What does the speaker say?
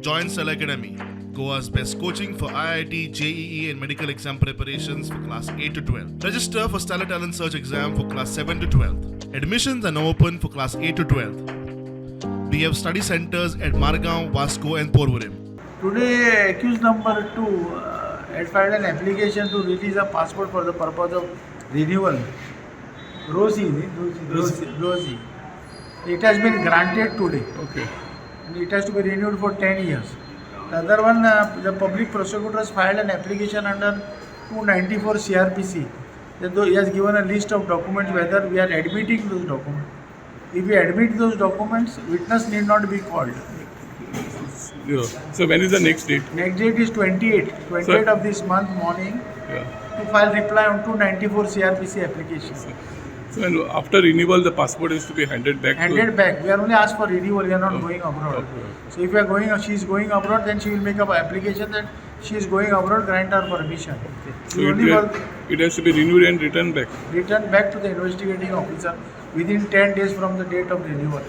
Join Cell Academy, Goa's best coaching for IIT, JEE, and medical exam preparations for class 8 to 12. Register for Stellar Talent Search exam for class 7 to 12. Admissions are now open for class 8 to 12. We have study centers at Margao, Vasco, and Porvorim. Today, accused number 2 had filed an application to release a passport for the purpose of renewal. Rosie. It has been granted today. Okay. And it has to be renewed for 10 years. The other one, the public prosecutor has filed an application under 294 CRPC. He has given a list of documents whether we are admitting those documents. If we admit those documents, witness need not be called. Yeah. So when is the next date? Next date is 28 of this month morning Yeah. to file reply on 294 CRPC application. So when after renewal, the passport is to be handed back. Handed back. We are only asked for renewal. We are not going abroad. Okay. So if we are going, she is going abroad, then she will make up an application that she is going abroad. Grant her permission. So it has to be renewed and returned back. Return back to the investigating officer within 10 days from the date of renewal.